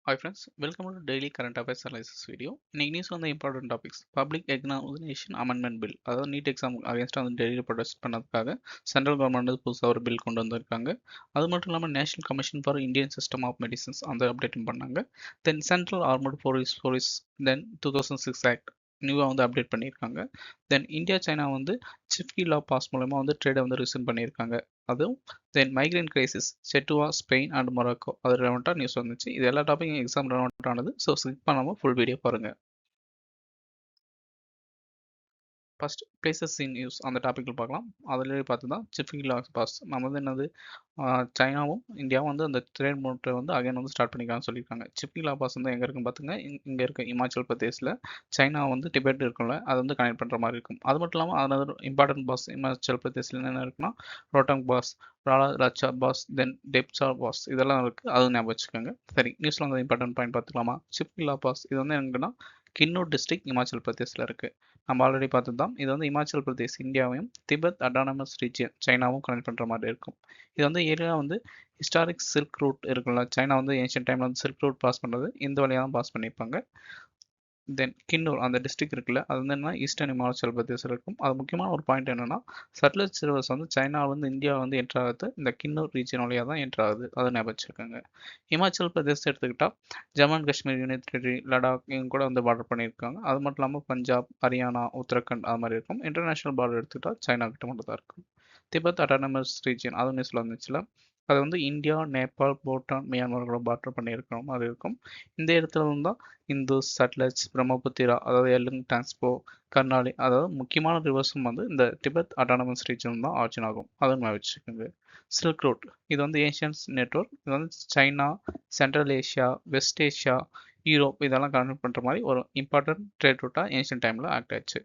Hi friends, welcome to daily current affairs analysis video. இன்னைக்கு news வந்து important topics public examination amendment bill, அதாவது NEET exam அகேன்ஸ்டாக வந்து டெல்லியில் ப்ரொடெஸ்ட் பண்ணதுக்காக சென்ட்ரல் கவர்மெண்ட் வந்து புதுசாக ஒரு பில் கொண்டு வந்திருக்காங்க. அது மட்டும் இல்லாமல் national commission for Indian system of medicines அந்த அப்டேட்டும் பண்ணாங்க. Then central armoured police then 2006 act நியூவாக வந்து அப்டேட் பண்ணியிருக்காங்க. தென் இந்தியா சைனா வந்து சிஃப்கி லா பாஸ் மூலமா வந்து ட்ரேடை வந்து ரிசீவ் பண்ணியிருக்காங்க. அதுவும் then migrant crisis Ceuta Spain and Morocco அது ரெலவெண்ட்டாக நியூஸ் வந்துச்சு. இது எல்லா டாப்பிக்கும் எக்ஸாம் ரெலவெண்ட் ஆனது. ஸோ ஸ்கிப் பண்ணாமல் ஃபுல் வீடியோ பாருங்கள். ஃபர்ஸ்ட் பிளேசஸ் இன் யூஸ் அந்த டாப்பிக்கில் பார்க்கலாம். அதில் பார்த்து தான் சிஃப்கி லா பாஸ் நம்ம வந்து என்னது சைனாவும் இந்தியாவும் வந்து அந்த ட்ரேட் மூட்டை வந்து அகைன் வந்து ஸ்டார்ட் பண்ணிக்கலாம்னு சொல்லியிருக்காங்க. சிஃப்கி லா பாஸ் வந்து எங்கே இருக்குன்னு பார்த்துங்க. இங்கே இருக்க இமாச்சல் பிரதேசில் சைனா வந்து டிபெட் இருக்கும்ல அதை வந்து கனெக்ட் பண்ணுற மாதிரி இருக்கும். அது மட்டும் இல்லாமல் அதோட இம்பார்ட்டன்ட் பாஸ் இமாச்சல் பிரதேசில் என்னென்ன இருக்குன்னா ரோட்டாங் பாஸ், ராச்சா பாஸ், தென் டெப்சா பாஸ் இதெல்லாம் இருக்குது. அதுவும் ஞாபகம் வச்சுக்கோங்க. சரி, நியூஸில் வந்து இம்பார்ட்டன்ட் பாயிண்ட் பார்த்துக்கலாமா? சிஃப்கி லா பாஸ் இது வந்து எங்கன்னா கின்னூர் டிஸ்ட்ரிக்ட் இமாச்சல் பிரதேசில் இருக்குது. நம்ம ஆல்ரெடி பார்த்து தான் இது வந்து இமாச்சல் பிரதேஷ் இந்தியாவையும் திபெத் அட்டானமஸ் ரீஜியன் சைனாவும் கனெக்ட் பண்ணுற மாதிரி இருக்கும். இது வந்து ஏரியா வந்து ஹிஸ்டாரிக் சில்க் ரூட் இருக்குல்ல, சைனா வந்து ஏன்ஷியன் டைமில் வந்து சில்க் ரூட் பாஸ் பண்ணுறது இந்த வழியாக தான் பாஸ் பண்ணியிருப்பாங்க. தென் கின்னூர் அந்த டிஸ்ட்ரிக்ட் இருக்குல்ல, அது வந்து என்ன ஈஸ்டர்ன் இமாச்சல் பிரதேசில் இருக்கும். அது முக்கியமான ஒரு பாயிண்ட் என்னன்னா சட்லஜ் ரிவர்ஸ் வந்து சைனா வந்து இந்தியா வந்து என்ட்ரு ஆகுது இந்த கின்னூர் ரீஜன் வழியாக தான் என்ட்ரு ஆகுது. அதை ஞாபகம் வச்சுருக்காங்க. இமாச்சல் பிரதேசத்தை எடுத்துக்கிட்டால் Jammu and Kashmir union territory, Ladakh இவங்க கூட வந்து பார்டர் பண்ணியிருக்காங்க. அது மட்டும் இல்லாமல் பஞ்சாப், ஹரியானா, உத்தரகண்ட் அது மாதிரி இருக்கும். இன்டர்நேஷனல் பார்டர் எடுத்துக்கிட்டால் சைனா கிட்ட மட்டும் தான் இருக்கும். திபெத் அட்டானமஸ் ரீஜன் அது நியூஸில் வந்துச்சுல, அது வந்து இந்தியா, நேபாள், பூட்டான், மியான்மரோட பார்டர் பண்ணியிருக்கிற மாதிரி இருக்கும். இந்த இடத்துல தான் இந்துஸ், சட்லஜ், பிரம்மபுத்திரா அதாவது எல்லுங், டான்ஸ்போ, கர்நாலி அதாவது முக்கியமான ரிவர்ஸும் வந்து இந்த டிபெத் அட்டானமஸ் ரீஜன் தான் ஆர்ஜின் ஆகும். அதை நான் வச்சுக்கோங்க. சில்க் ரூட் இது வந்து ஏஷியன்ஸ் நெட்வொர்க். இது வந்து China, Central Asia, West Asia, Europe இதெல்லாம் கனெக்ட் பண்ணுற மாதிரி ஒரு இம்பார்ட்டன்ட் ட்ரேட் ரூட்டாக ஏன்ஷியன் டைமில் ஆக்ட் ஆச்சு.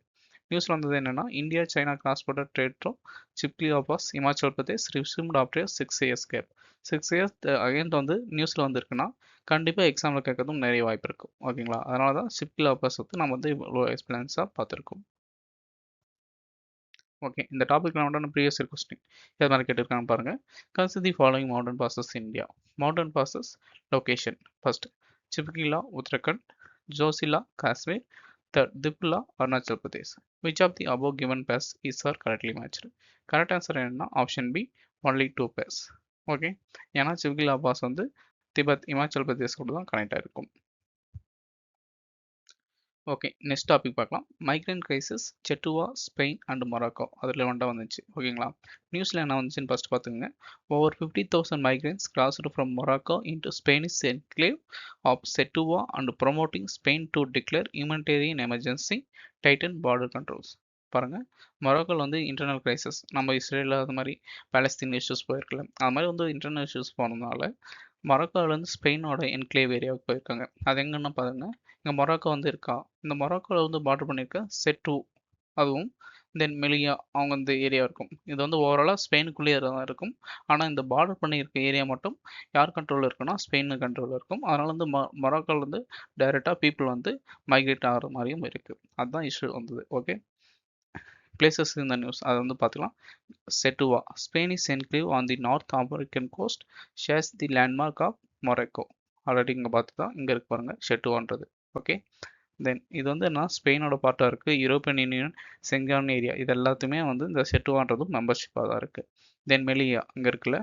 நியூஸில் வந்தது என்னன்னா India China cross border trade through Shipki ஆஃபாஸ் Himachal Pradesh resumed after 6 years gap. 6 years again வந்து நியூஸில் வந்துருக்குன்னா கண்டிப்பாக எக்ஸாமில் கேட்கறதும் நிறைய வாய்ப்பு இருக்கும். ஓகேங்களா? அதனால தான் சிப்லி ஆஃபாஸ் வந்து நம்ம வந்து இவ்வளோ எக்ஸ்பீரியன்ஸாக பார்த்துருக்கோம். ஓகே, இந்த டாபிக் நான் ப்ரீவியஸ் இயர் கொஸ்டின் இது மாதிரி கேட்டிருக்காங்க பாருங்கள். Consider the following mountain passes in India. Mountain passes location first Shipki La Uttarakhand, Zoji La Kashmir, third திப்லா Arunachal Pradesh. Which of the above given pairs is are correctly matched? Correct answer என்னன்னா option B only 2 pairs. Okay, ஏன்னா Shipki La pass வந்து Tibet Himachal Pradesh கூட தான் connect ஆகிருக்கும். Okay, next topic பார்க்கலாம். Migrant crisis Ceuta, Spain and Morocco அதில் வந்துச்சு. ஓகேங்களா? நியூஸில் என்ன வந்துச்சுன்னு ஃபஸ்ட் பார்த்துங்க. Over 50,000 migrants crossed from Morocco into Spanish enclave of Ceuta and promoting Spain to declare humanitarian emergency, tighten border controls. பாருங்க, மொராக்கோவில் வந்து இன்டர்னல் கிரைசிஸ் நம்ம இஸ்ரேலில் அது மாதிரி பாலஸ்தீன் இஷ்யூஸ் போயிருக்கல, அது மாதிரி வந்து இன்டர்னல் இஷ்யூஸ் போனதுனால மொராக்கோவிலேருந்து ஸ்பெயினோட என்க்ளேவ் ஏரியாவுக்கு போயிருக்காங்க. அது எங்கன்னா பாருங்க, இங்கே மொராக்கோ வந்து இருக்கா, இந்த மொராக்கோவில் வந்து பார்டர் பண்ணியிருக்க செட்டு அதுவும் தென் மெலியா அவங்க இந்த ஏரியா இருக்கும். இது வந்து ஓவராலாக ஸ்பெயினுக்குள்ளேயே தான் இருக்கும். ஆனால் இந்த பார்டர் பண்ணியிருக்க ஏரியா மட்டும் யார் கண்ட்ரோலில் இருக்குன்னா ஸ்பெயின் கண்ட்ரோலில் இருக்கும். அதனால வந்து மொராக்கோவில் வந்து டைரெக்டாக பீப்புள் வந்து மைக்ரேட் ஆகிற மாதிரியும் இருக்குது. அதுதான் இஷ்யூ வந்தது. ஓகே, பிளேசஸ் இந்த நியூஸ் அதை வந்து பார்த்துக்கலாம். Ceuta Spanish enclave on the North American coast shares the landmark of Morocco. Already இங்கே பார்த்து தான் இங்கே இருக்கு பாருங்க செட்டுவான்றது. ஓகே, தென் இது வந்து என்ன ஸ்பெயினோட பார்ட்டாக இருக்குது. யூரோப்பியன் யூனியன், செங்கான் ஏரியா இது எல்லாத்துமே வந்து இந்த செட்டுவான்றதும் மெம்பர்ஷிப்பாக தான் இருக்குது. தென் மெலியா இங்கே இருக்குல்ல,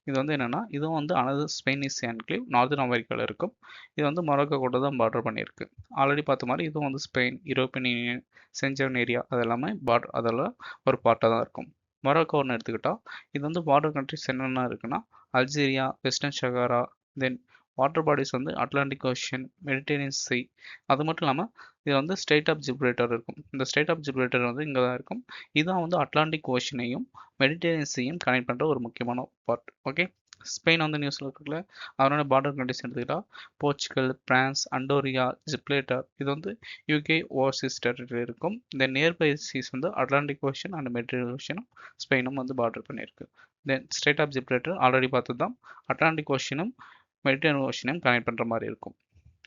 இது வந்து என்னென்னா இதுவும் வந்து அனதர் ஸ்பெயினிஷ் என்க்ளேவ் நார்தன் அமெரிக்காவில் இருக்கும். இது வந்து மொராக்கோ கூட தான் பார்டர் பண்ணியிருக்கு. ஆல்ரெடி பார்த்த மாதிரி இதுவும் வந்து ஸ்பெயின், யூரோப்பியன் யூனியன், செஞ்சன் ஏரியா அதெல்லாமே பார்டர் அதெல்லாம் ஒரு பார்ட்டாக தான் இருக்கும். மொராக்கோன்னு எடுத்துக்கிட்டால் இது வந்து பார்டர் கண்ட்ரிஸ் என்னென்ன இருக்குன்னா அல்ஜீரியா, வெஸ்டர்ன் ஷகாரா, தென் வாட்டர் பாடிஸ் வந்து அட்லாண்டிக் ஓஷன், மெடிட்டேரியன் சீ. அது மட்டும் இல்லாமல் இது வந்து ஸ்டேட் ஆஃப் ஜிப்ரேட்டர் இருக்கும். இந்த ஸ்டேட் ஆஃப் ஜிப்ரேட்டர் வந்து இங்கே தான் இருக்கும். இதுதான் வந்து அட்லாண்டிக் ஓஷனையும் மெடிட்டேரியன் சீயும் கனெக்ட் பண்ணுற ஒரு முக்கியமான பார்ட். ஓகே, ஸ்பெயின் வந்து நியூஸில் இருக்குல்ல, அதனோட பார்டர் கண்ட்ரிஸ் எடுத்துக்கிட்டால் போர்ச்சுகல், பிரான்ஸ், அண்டோரியா, ஜிப்ரேட்டர் இது வந்து யூகே ஓவர்சீஸ் டெரிட்டரி இருக்கும். இந்த நியர்பை சீஸ் வந்து அட்லாண்டிக் ஓஷன் அண்ட் மெடிட்டேரியன் ஓஷனும் ஸ்பெயினும் வந்து பார்டர் பண்ணியிருக்கு. Then state of Gibraltar already பார்த்து தான் அட்லாண்டிக் ஓஷனும் மெடிட்டரேனியன் ஓஷனையும் கனெக்ட் பண்ணுற மாதிரி இருக்கும்.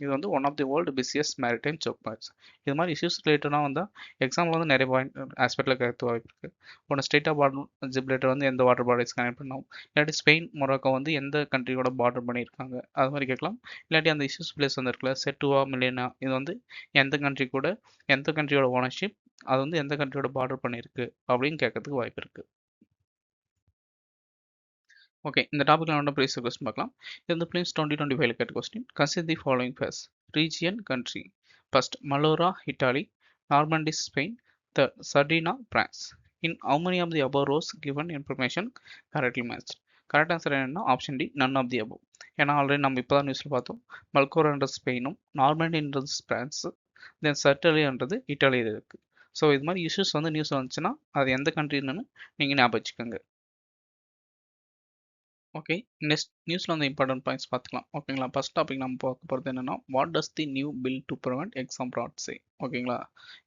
இது வந்து one of the world busiest maritime choke points. இது மாதிரி இஷ்யூஸ் ரிலேட்டடாக வந்தால் எக்ஸாம்பிள் வந்து நிறைய பாயிண்ட் ஆஸ்பெக்டில் கேட்க வாய்ப்பு இருக்குது. ஒன்று ஸ்டேட் ஆஃப் பார்டர் ஜிப்லேட்டர் வந்து எந்த வாட்டர் பாடிஸ் கனெக்ட் பண்ணோம், இல்லாட்டி ஸ்பெயின் மொராக்கோ வந்து எந்த கண்ட்ரியோட பார்டர் பண்ணியிருக்காங்க, அது மாதிரி கேட்கலாம். இல்லாட்டி அந்த இஷ்யூஸ் பிளேஸ் வந்து இருக்குல்ல செட்டுவா மில்லேனா, இது வந்து எந்த கண்ட்ரி கூட எந்த கண்ட்ரியோட ஓனர்ஷிப், அது வந்து எந்த கண்ட்ரியோட பார்டர் பண்ணியிருக்கு அப்படின்னு கேட்கறதுக்கு வாய்ப்பு இருக்குது. ஓகே, இந்த டாபிக்ல வந்து ப்ரீவியஸ் கொஸ்டின் பார்க்கலாம். இது வந்து பிலிம்ஸ் 2025 கேட்ட question. Consider the following first region country. First Mallorca Italy, Normandy Spain, third Sardinia France. In how many of the above rows given information correctly matched? Correct answer என்னன்னா option D none of the above. ஏன்னா already நம்ம இப்போ தான் நியூஸில் பார்த்தோம், மல்கோரான்றது ஸ்பெயினும் நார்மண்டின்றது பிரான்ஸ், தென் சர்டலின்றது இட்டாலி இருக்குது. ஸோ இது மாதிரி இஷ்யூஸ் வந்து நியூஸ் வந்துச்சுன்னா அது எந்த கண்ட்ரின்னு நீங்கள் ஞாபகம் வச்சுக்கோங்க. ஓகே, நெக்ஸ்ட் நியூஸில் வந்து இம்பார்ட்டன்ட் பாயிண்ட்ஸ் பார்த்துக்கலாம். ஓகேங்களா, ஃபர்ஸ்ட் டாபிக் நம்ம பார்க்க போகிறது என்னன்னா, what does the new bill to prevent exam fraud say. ஓகேங்களா,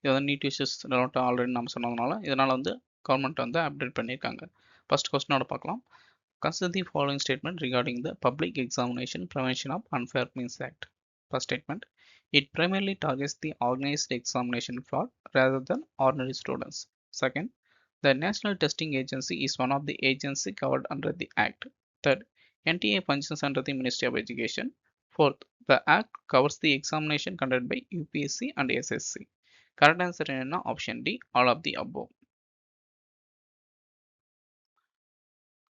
இது வந்து நீட் இஷ்யூஸ் ரிலேட்டட் ஆல்ரெடி நம்ம சொன்னதுனால இதனால் வந்து கவர்மெண்ட் வந்து அப்டேட் பண்ணியிருக்காங்க. ஃபர்ஸ்ட் கொஸ்டினோட பார்க்கலாம். Consider the following statement regarding the public examination prevention of unfair means act. First statement, it primarily targets the organized examination fraud rather than ordinary students. Second, the National Testing Agency is one of the agencies covered under the Act. Third, NTA functions under the Ministry of Education. Fourth, the Act covers the examination conducted by UPSC and SSC. Correct answer is option D, all of the above.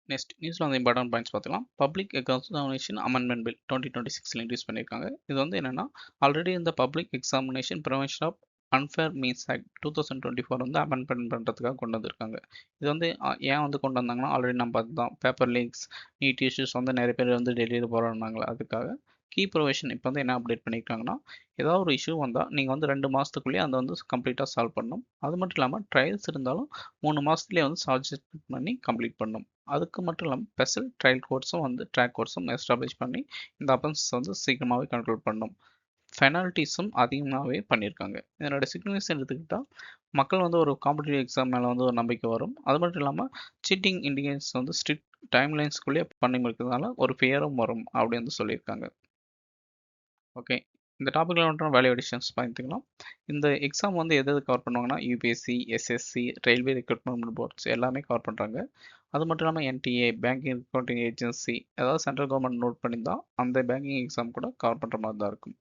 Next நியூஸில் வந்து important points பார்த்துக்கலாம். Public examination amendment bill 2026 introduce பண்ணியிருக்காங்க. இது வந்து என்னென்னா already இந்த public examination prevention of unfair means act 2024 வந்து amendment பண்ணுறதுக்காக கொண்டு வந்திருக்காங்க. இது வந்து ஏன் வந்து கொண்டு வந்தாங்கன்னா ஆல்ரெடி நம்ம அதுதான் பேப்பர் லீக்ஸ், நீட் இஷ்யூஸ் வந்து நிறைய பேர் வந்து டெல்லியில் போகிறாங்களா, அதுக்காக கீ ப்ரொவிஷன் இப்போ வந்து என்ன அப்டேட் பண்ணியிருக்காங்கன்னா, ஏதாவது ஒரு இஷ்யூ வந்தால் நீங்கள் வந்து 2 மாதத்துக்குள்ளேயே அதை வந்து கம்ப்ளீட்டாக சால்வ் பண்ணணும். அது மட்டும் இல்லாமல் ட்ரையல்ஸ் இருந்தாலும் 3 மாதத்துலேயே வந்து சால்வ் பண்ணி கம்ப்ளீட் பண்ணணும். அதுக்கு மட்டும் இல்லாமல் ஸ்பெஷல் ட்ரையல் கோர்ஸும் வந்து ட்ராக் கோர்ஸும் எஸ்டாப்ளிஷ் பண்ணி இந்த அஃபென்ஸ் வந்து சீக்கிரமாகவே கண்ட்ரோல் பண்ணணும். பெனால்ட்டிஸும் அதிகமாகவே பண்ணியிருக்காங்க. இதனோட சிக்னிஃபிகன்ஸ் எடுத்துக்கிட்டால் மக்கள் வந்து ஒரு காம்படிட்டிவ் எக்ஸாம் மேலே வந்து ஒரு நம்பிக்கை வரும். அது மட்டும் இல்லாமல் சீட்டிங் இண்டிகேஷன்ஸ் வந்து ஸ்ட்ரிக்ட் டைம்லைன்ஸ்குள்ளேயே பண்ணி இருக்கிறதுனால ஒரு ஃபியரும் வரும் அப்படின்னு வந்து சொல்லியிருக்காங்க. ஓகே, இந்த டாப்பிக்கில் வந்து வேல்யூ அடிஷன்ஸ் பார்த்துக்கலாம். இந்த எக்ஸாம் வந்து எது கவர் பண்ணுவாங்கன்னா UPSC, SSC, railway recruitment boards எல்லாமே கவர் பண்ணுறாங்க. அது மட்டும் இல்லாமல் என்டிஏ பேங்கிங் ரெக்ரூட்டிங் ஏஜென்சி, ஏதாவது சென்ட்ரல் கவர்மெண்ட் நோட் பண்ணியிருந்தால் அந்த பேங்கிங் எக்ஸாம் கூட கவர் பண்ணுற மாதிரி தான் இருக்கும்.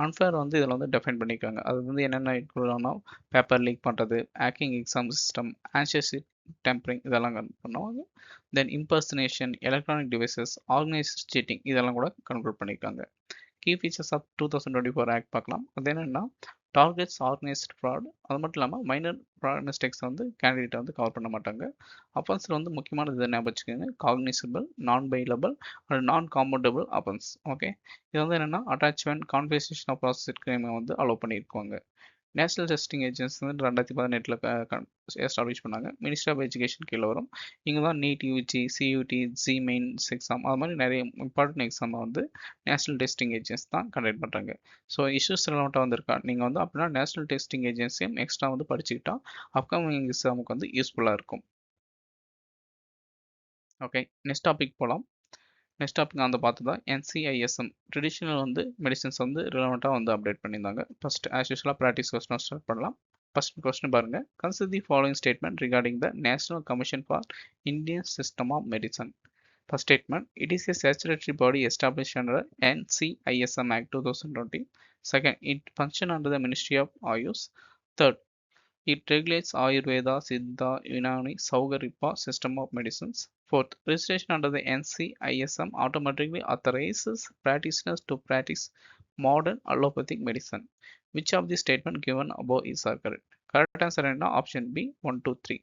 அன்ஃபேர் வந்து இதில் வந்து டிஃபைன் பண்ணியிருக்காங்க. அது வந்து என்னென்ன இன்க்ளூட் ஆனால் பேப்பர் லீக் பண்ணுறது, hacking exam system, answer sheet tampering இதெல்லாம் பண்ணுவாங்க. Then impersonation, electronic devices, organised cheating இதெல்லாம் கூட கன்க்ளூட் பண்ணியிருக்காங்க. கீ ஃபீச்சர்ஸ் ஆஃப் 2024 ஆக்ட் பார்க்கலாம். அது என்னென்னா டார்கெட்ஸ் ஆர்கனைஸ்ட் ஃப்ராட், அது மட்டும் இல்லாமல் மைனர் ஃப்ராட் மிஸ்டேக்ஸ் வந்து கேண்டிடேட்டை வந்து கவர் பண்ண மாட்டாங்க. அஃபென்ஸில் வந்து முக்கியமானது இதை ஞாபகம் வச்சுக்கோங்க, காக்னிசபிள், நான் பைலபிள் அண்ட் நான் காம்பவுண்டபிள் அஃபென்ஸ். ஓகே, இது வந்து என்னென்னா அட்டாச்மெண்ட், கான்வர்சேஷன் ஆஃப் ப்ராசஸ் கிரைமை வந்து அலோவ் பண்ணியிருக்காங்க. நேஷனல் டெஸ்டிங் ஏஜென்சி வந்து 2018 எஸ்டாப்ளிஷ் பண்ணாங்க. மினிஸ்ட்ரி ஆஃப் எஜுகேஷன் கீழே வரும். இங்கே தான் NEET UG, CUET, JEE Mains exam அது மாதிரி நிறைய இம்பார்ட்டன்ட் எக்ஸாமை வந்து நேஷனல் டெஸ்டிங் ஏஜென்சி தான் கண்டக்ட் பண்ணுறாங்க. ஸோ இஷ்யூஸ் ரிலவெண்ட்டாக வந்திருக்கா நீங்கள் வந்து அப்படின்னா நேஷனல் டெஸ்டிங் ஏஜென்சியும் எக்ஸ்ட்ரா வந்து படிச்சுக்கிட்டா அப்கமிங் எக்ஸாமுக்கு வந்து யூஸ்ஃபுல்லாக இருக்கும். ஓகே, நெக்ஸ்ட் டாபிக் போகலாம். நெக்ஸ்ட் டாபிக் வந்து பார்த்ததா NCISM ட்ரெடிஷ்னல் வந்து மெடிசன்ஸ் வந்து ரிலவெண்ட்டாக வந்து அப்டேட் பண்ணியிருந்தாங்க. ஃபர்ஸ்ட் ஆஸ் யூஸ்வலாக ப்ராக்டிஸ் கொஸ்டின் ஸ்டார்ட் பண்ணலாம். ஃபர்ஸ்ட் கொஸ்டின் பாருங்க, consider the following statement regarding the national commission for Indian system of medicine. First statement, it is a statutory body established under NCISM Act 2020. Second, it functions under the Ministry of Ayush. Third, it regulates Ayurveda, Siddha, Unani, Saugaripa system of medicines. Fourth, registration under the NCISM automatically authorizes practitioners to practice modern allopathic medicine. Which of the statement given above is correct? Correct answer என்ன option B 1, 2, 3.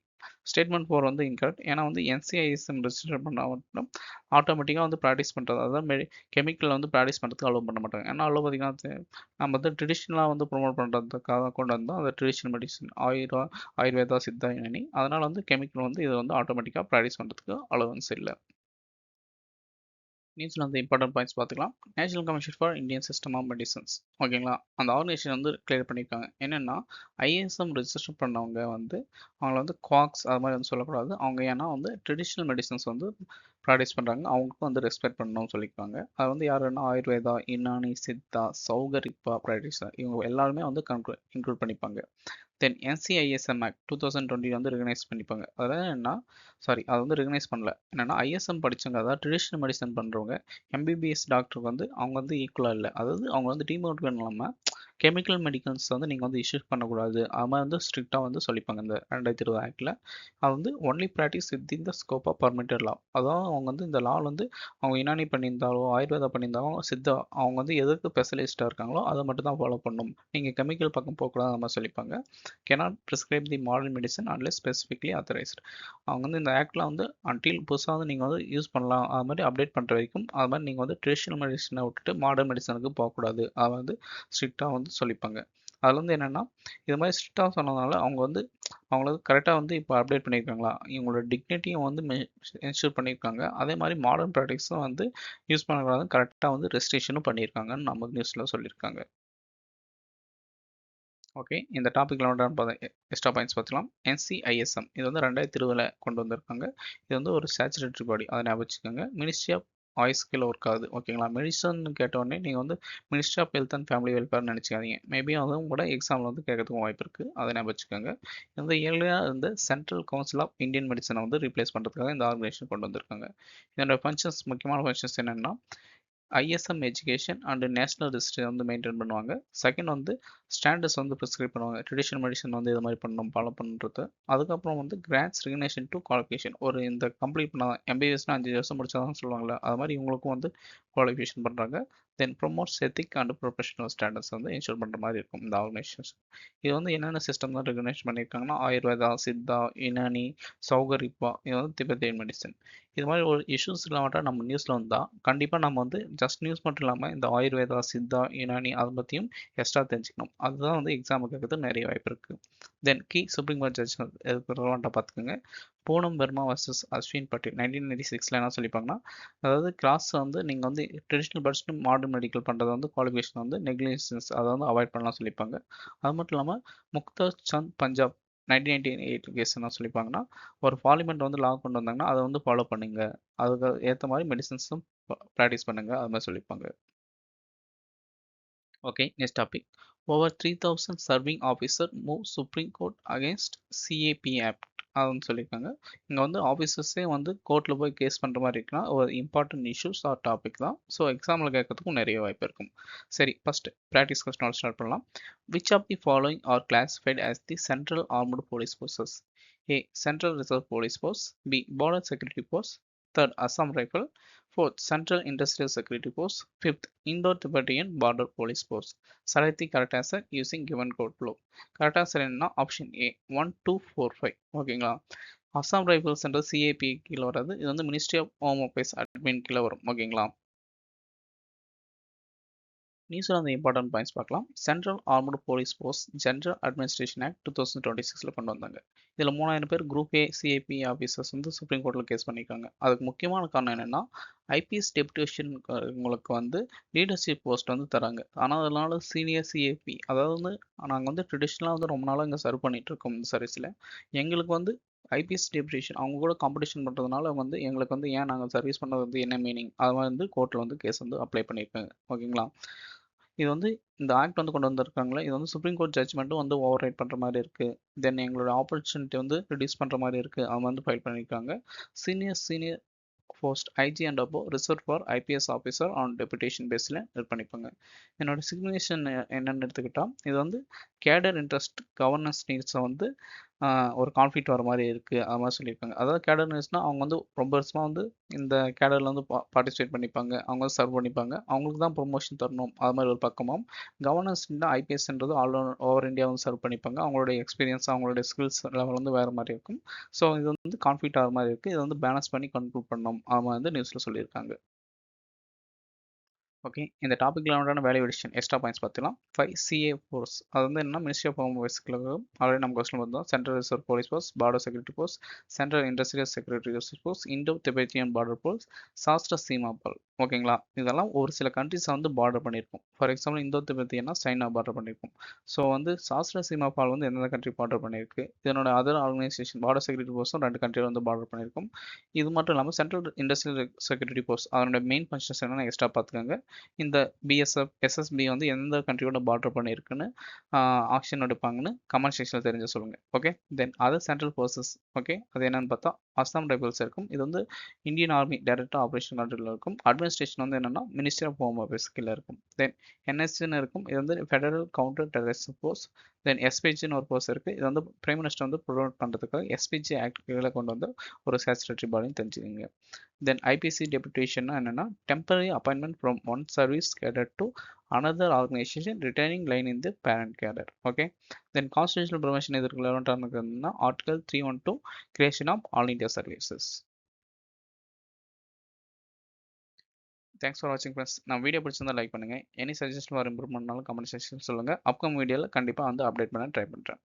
Statement 4 வந்து incorrect. ஏன்னா வந்து NCISM register பண்ணால் மட்டும் ஆட்டோமேட்டிக்காக வந்து practice பண்ணுறது, அதாவது கெமிக்கல் வந்து ப்ராக்டிஸ் பண்ணுறதுக்கு அலோவ் பண்ண மாட்டாங்க. ஏன்னா அலோவ் பார்த்தீங்கன்னா நம்ம வந்து ட்ரெடிஷ்னலாக வந்து ப்ரொமோட் பண்ணுறதுக்காக கொண்டு வந்தால் அந்த ட்ரெடிஷ்னல் மெடிசன் ஆயுர்வேதா, சித்தா, யுனானி, அதனால் வந்து கெமிக்கல் வந்து இதை வந்து ஆட்டோமேட்டிக்காக ப்ராக்டிஸ் பண்ணுறதுக்கு அலோவன்ஸ் இல்லை. நியூஸில் வந்து இம்பார்ட்டன்ட் பாயிண்ட்ஸ் பார்த்துக்கலாம். National commission for Indian system of medicines. ஓகேங்களா, அந்த ஆர்கனைசேஷன் வந்து கிளியர் பண்ணியிருக்காங்க. என்னென்னா ISM ரெஜிஸ்டர் பண்ணவங்க வந்து அவங்கள வந்து குவாக்ஸ் அது மாதிரி வந்து சொல்லக்கூடாது. அவங்க ஏன்னா வந்து ட்ரெடிஷ்னல் மெடிசன்ஸ் வந்து ப்ராக்டிஸ் பண்ணுறாங்க அவங்களுக்கும் வந்து ரெஸ்பெக்ட் பண்ணணும்னு சொல்லியிருக்காங்க. அது வந்து யாருன்னா ஆயுர்வேதா, யுனானி, சித்தா, சௌகரிப்பா ப்ராக்டிஸர் இவங்க எல்லாருமே வந்து இன்க்ளூட் பண்ணிப்பாங்க. தென் என்சிஐஎஸ்எம் ஆக்ட் 2020 வந்து ரெகனைஸ் பண்ணிப்பாங்க. அதாவது என்ன அதை வந்து ரெகனைஸ் பண்ணல. என்னன்னா ஐஎஸ்எம் படிச்சவங்க, அதாவது ட்ரெடிஷனல் மெடிசன் பண்ணுறவங்க, எம்பிபிஎஸ் டாக்டருக்கு வந்து அவங்க வந்து ஈக்குவலாக இல்லை. அதாவது அவங்க வந்து டீமோட்டிவேட் இல்லாமல் கெமிக்கல் மெடிக்கல்ஸ் வந்து நீங்கள் வந்து இஷ்யூ பண்ணக்கூடாது. அது மாதிரி வந்து ஸ்ட்ரிக்டாக வந்து சொல்லிப்பாங்க இந்த 2020 ஆக்டில். அது வந்து only practice within the scope of permitted law. அதாவது அவங்க வந்து இந்த லா வந்து அவங்க யுனானி பண்ணியிருந்தாலோ ஆயுர்வேதா பண்ணியிருந்தாலும் சித்தா அவங்க வந்து எதுக்கு ஸ்பெஷலிஸ்ட்டாக இருக்காங்களோ அதை மட்டும் தான் ஃபாலோ பண்ணணும். நீங்கள் கெமிக்கல் பக்கம் போகக்கூடாது அந்த மாதிரி சொல்லிப்பாங்க. cannot prescribe the modern medicine unless specifically authorized. அவங்க வந்து இந்த ஆக்டில் வந்து அன்டில் புதுசாக வந்து நீங்கள் வந்து யூஸ் பண்ணலாம் அது மாதிரி அப்டேட் பண்ணுற வரைக்கும் அது மாதிரி நீங்கள் வந்து ட்ரெடிஷ்னல் மெடிசனை விட்டுட்டு மாடர்ன் மெடிசனுக்கு போகக்கூடாது. அதை வந்து ஸ்ட்ரிக்டாக வந்து சொல்லிப்பாங்க. அதில் வந்து என்னென்னா இது மாதிரி ஸ்ட்ரிக்டாக சொன்னதுனால அவங்க வந்து அவங்களுக்கு கரெக்டாக வந்து இப்போ அப்டேட் பண்ணியிருக்காங்களா இவங்களோட டிக்னிட்டியும் வந்து என்ஷூர் பண்ணியிருக்காங்க. அதே மாதிரி மாடர்ன் ப்ராடக்ட்ஸும் வந்து யூஸ் பண்ணக்கூடாது கரெக்டாக வந்து ரெஸ்ட்ரிக்ஷனும் பண்ணியிருக்காங்கன்னு நம்ம நியூஸில் சொல்லியிருக்காங்க. ஓகே, இந்த டாபிக்ல வந்து எக்ஸ்ட்ரா பாயிண்ட்ஸ் பார்த்துக்கலாம். என்சிஐஎஸ்எம் இது வந்து 2020 கொண்டு வந்திருக்காங்க. இது வந்து ஒரு ஸ்டாச்சுரேட்டரி பாடி, அதை ஞாபகம் வச்சுக்கோங்க. மினிஸ்ட்ரி ஆஃப் வாய்ஸ் கீழே ஒர்க் ஆகுது. ஓகேங்களா? மெடிசன் கேட்டோடனே நீங்கள் வந்து ministry of health and family வெல்ஃபேர்னு நினச்சிக்காதீங்க. மேபி அதுவும் கூட எக்ஸாமில் வந்து கேட்கறதுக்கும் வாய்ப்பு இருக்குது. அதை ஞாபகம் வச்சுக்கோங்க. இது வந்து ஏர்லியாக இருந்த சென்ட்ரல் கவுன்சில் ஆஃப் இந்தியன் மெடிசனை வந்து ரீப்ளேஸ் பண்ணுறதுக்காக இந்த ஆர்கனைசேஷன் கொண்டு வந்திருக்காங்க. இதோட ஃபங்க்ஷன்ஸ், முக்கியமான ஃபங்க்ஷன்ஸ் என்னென்னா ISM education and national register வந்து மெயின்டைன் பண்ணுவாங்க. செகண்ட் வந்து ஸ்டாண்டர்ட்ஸ் வந்து ப்ரிஸ்கிரைப் பண்ணுவாங்க. ட்ரெடிஷனல் மெடிசன் வந்து இது மாதிரி பண்ணணும் ஃபாலோ பண்ணுறது. அதுக்கப்புறம் வந்து கிராண்ட்ஸ் ரெகனேஷன் டு குவாலிஃபிகேஷன். ஒரு இந்த கம்ப்ளீட் பண்ணால் எம்பிபிஎஸ்னா 5 வருஷம் முடிச்சாதான் சொல்லுவாங்கள்ல, அது மாதிரி இவங்களுக்கும் வந்து குவாலிஃபிகேஷன் பண்ணுறாங்க. Then promotes ethic and professional standards வந்து இன்ஷூர் பண்ணுற மாதிரி இருக்கும் இந்த ஆர்கனைசேஷன். இது வந்து என்னென்ன சிஸ்டம் தான் ரெகனைஸ் பண்ணியிருக்காங்கன்னா ஆயுர்வேதா, சித்தா, யுனானி, சௌகரிப்பா, இது வந்து திபெத்தியன் மெடிசன். இது மாதிரி ஒரு இஷ்யூஸ் இல்லாமல் நம்ம நியூஸில் வந்தால் கண்டிப்பாக நம்ம வந்து ஜஸ்ட் நியூஸ் மட்டும் இல்லாமல் இந்த ஆயுர்வேதா, சித்தா, யுனானி அதை பற்றியும் எக்ஸ்ட்ரா தெரிஞ்சுக்கணும். அதுதான் வந்து எக்ஸாமுக்கு கேட்கறது நிறைய வாய்ப்பு இருக்குது. தென் கீ சுப்ரீம் கோர்ட் ஜட்ஜ் ரெலவெண்ட்டாக பார்த்துக்கோங்க. பூனம் வர்மா வர்சஸ் அஸ்வின் பட்டேல் 1996 என்ன சொல்லிப்பாங்கன்னா, அதாவது கிளாஸ் வந்து நீங்கள் வந்து ட்ரெடிஷ்னல் படிச்சுட்டு மாடர்ன் மெடிக்கல் பண்ணுறது வந்து குவாலிஃபிகேஷன் வந்து நெக்லிஜென்ஸ் அதை வந்து அவாய்ட் பண்ணலாம் சொல்லிப்பாங்க. அது மட்டும் இல்லாமல் முக்தர் சந்த் பஞ்சாப் 1998 கேஸ் என்ன சொல்லிப்பாங்கன்னா, ஒரு பார்லிமெண்ட் வந்து லா கொண்டு வந்தாங்கன்னா அதை வந்து ஃபாலோ பண்ணுங்க, அதுக்கு ஏற்ற மாதிரி மெடிசன்ஸும் ப்ராக்டிஸ் பண்ணுங்க, அது மாதிரி சொல்லிப்பாங்க. Okay, next topic. Over 3000 serving officer move Supreme Court against CAP act. அது வந்து சொல்லியிருக்காங்க. இங்கே வந்து ஆஃபீஸர்ஸே வந்து கோர்ட்டில் போய் கேஸ் பண்ணுற மாதிரி இருக்குன்னா ஒரு இம்பார்ட்டன்ட் இஷ்யூஸ் ஆர் டாபிக் தான். ஸோ எக்ஸாமில் கேட்கறதுக்கும் நிறைய வாய்ப்பு இருக்கும். சரி, ஃபர்ஸ்ட் ப்ராக்டிஸ் கொஸ்டினோட ஸ்டார்ட் பண்ணலாம். Which of the following are classified as the central armed police forces? A central reserve police force, B border security force, third Assam rifle, fourth Central Industrial Security Force, fifth Indo-Tibetan Border Police Force. Select the correct answer using given code below. Correct answer என்ன? Option A 1 2 4 5. ஓகேங்களா? Assam rifles என்ற CAP கீழே வராது. இது வந்து ministry of home affairs admin கீழே வரும். ஓகேங்களா? நியூஸில் அந்த இம்பார்ட்டன்ட் பாயிண்ட்ஸ் பார்க்கலாம். Central armed police force general administration act 2026 கொண்டு வந்தாங்க. இதில் 3000 பேர் குரூப் ஏ சிஏபி ஆஃபீஸர்ஸ் வந்து சுப்ரீம் கோர்ட்டில் கேஸ் பண்ணியிருக்காங்க. அதுக்கு முக்கியமான காரணம் என்னென்னா ஐபிஎஸ் டெபுடேஷன் உங்களுக்கு வந்து லீடர்ஷிப் போஸ்ட் வந்து தராங்க. ஆனால் அதனால சீனியர் சிஏபி, அதாவது வந்து நாங்கள் வந்து ட்ரெடிஷ்னலாக வந்து ரொம்ப நாளாக இங்கே சர்வ் பண்ணிட்டு இருக்கோம் இந்த சர்வீஸில். எங்களுக்கு வந்து ஐபிஎஸ் டெபுடேஷன் அவங்க கூட காம்படிஷன் பண்ணுறதுனால வந்து எங்களுக்கு வந்து ஏன் நாங்கள் சர்வீஸ் பண்ணது வந்து என்ன மீனிங், அது வந்து கோர்ட்டில் வந்து கேஸ் வந்து அப்ளை பண்ணியிருக்காங்க. ஓகேங்களா? இது வந்து இந்த ஆக்ட் வந்து கொண்டு வந்திருக்காங்களே, இது வந்து சுப்ரீம் கோர்ட் ஜட்ஜ்மெண்ட்டும் வந்து ஓவர் ரைட் பண்ணுற மாதிரி இருக்குது. தென் எங்களோட ஆப்பர்ச்சுனிட்டி வந்து ரிடியூஸ் பண்ணுற மாதிரி இருக்குது. அவங்க வந்து ஃபைல் பண்ணியிருக்காங்க. Senior post IG and above reserve for IPS officer on deputation பேஸில் இது பண்ணிப்பாங்க. என்னோட சிக்னேஷன் என்னென்னு எடுத்துக்கிட்டால் இது வந்து கேடர் இன்ட்ரெஸ்ட் கவர்னன்ஸ் நீட்ஸை வந்து ஒரு கான்ஃப்ளிக்ட் வர மாதிரி இருக்குது, அது மாதிரி சொல்லியிருக்காங்க. அதாவது கேடர் நீட்ஸ்னால் அவங்க வந்து ரொம்ப வருஷமாக வந்து இந்த கேடரில் வந்து பார்ட்டிசிபேட் பண்ணிப்பாங்க, அவங்க வந்து சர்வ் பண்ணிப்பாங்க, அவங்களுக்கு தான் ப்ரொமோஷன் தரணும், அது மாதிரி ஒரு பக்கமும். கவர்னன்ஸ்னா ஐபிஎஸ்ன்றது ஆல் ஓவர் இந்தியா வந்து சர்வ் பண்ணிப்பாங்க. அவங்களுடைய எக்ஸ்பீரியன்ஸ் அவங்களுடைய ஸ்கில்ஸ் லெவல் வந்து வேறு மாதிரி இருக்கும். ஸோ இது வந்து கான்ஃப்ளிக்ட் ஆகிற மாதிரி இருக்குது. இது வந்து பேலன்ஸ் பண்ணி கண்ட்ரோல் பண்ணணும், அது மாதிரி வந்து நியூஸில் சொல்லியிருக்காங்க. ஓகே. இந்த டாபிக்ல உண்டான வேல்யூ அடிஷன் எக்ஸ்ட்ரா பாயிண்ட்ஸ் பார்த்துக்கலாம். 5 சிஏ ஃபோர்ஸ். அது வந்து என்னன்னா மினிஸ்ட்ரி ஆஃப் ஹோம் அஃபேர்ஸ்ல ஆல்ரெடி நம்ம கொஸ்டின் பார்த்தோம். Central reserve police Force, Border security Force, Central Industrial Security Force, Indo Tibetan Border Force, Sashastra Seema Bal. ஓகேங்களா? இதெல்லாம் ஒரு சில கண்ட்ரிஸை வந்து பார்டர் பண்ணியிருக்கும். ஃபார் எக்ஸாம்பிள் இந்தோ திபெத்தியன்னா சைனா பார்டர் பண்ணியிருக்கும். ஸோ வந்து சாஸ்திர சீமா பால் வந்து எந்தெந்த கண்ட்ரி பார்டர் பண்ணியிருக்கு. இதனோட அதர் ஆர்கனைசேஷன் பார்டர் செக்யூரிட்டி ஃபோர்ஸும் 2 கண்ட்ரியில் வந்து பார்டர் பண்ணியிருக்கும். இது மட்டும் இல்லாமல் சென்ட்ரல் இண்டஸ்ட்ரியல் செக்யூரிட்டி ஃபோர்ஸ் அதனோட மெயின் ஃபங்க்ஷன்ஸ் என்னென்னு எக்ஸ்ட்ரா பார்த்துக்கோங்க. இந்த பிஎஸ்எஃப் எஸ்எஸ்பி வந்து எந்த கண்ட்ரியோட பார்டர் பண்ணியிருக்குன்னு ஆக்ஷன் எடுப்பாங்கன்னு கமெண்ட் செக்ஷனில் தெரிஞ்சு சொல்லுங்கள். Okay. Then other central forces. Okay, அது என்னன்னு பார்த்தா அஸ்ஸாம் ரைபிள்ஸ் இருக்கும். இது வந்து இந்தியன் ஆர்மி டைரக்டாக ஆப்ரேஷன் கண்ட்ரியில் இருக்கும். அட்மினிஸ்ட்ரேஷன் வந்து என்னென்னா மினிஸ்ட்ரி ஆஃப் ஹோம் அஃபேர்ஸ் கீழே இருக்கும். தென் என்எஸ்சின்னு இருக்கும். இது வந்து ஃபெடரல் கவுண்டர் டெரரிசம் ஃபோர்ஸ். தென் எஸ்பிஜின்னு ஒரு ஃபோர்ஸ் இருக்குது. இது வந்து பிரைம் மினிஸ்டர் வந்து ப்ரொமோட் பண்ணுறதுக்காக எஸ்பிஜி ஆக்ட் கீழே கொண்டு வந்து ஒரு ஸ்டாச்சுட்டரி பாடின்னு தெரிஞ்சுக்கோங்க. தென் ஐபிசி டெபுடேஷன்னா என்னென்னா temporary appointment from one service cadre to another organization returning line in the parent cadre. Okay. Then constitutional provision இதற்கு relevant-ஆ இருக்குதுன்னா article 312 creation of all India services. Thanks for watching friends. நான் video பிடிச்சிருந்தா like பண்ணுங்க. Any suggestion for இம்ப்ரூவ்மெண்ட்னாலும் comment section சொல்லுங்க. Upcoming வீடியோவில் கண்டிப்பாக வந்து அப்டேட் பண்ண ட்ரை பண்ணுறேன்.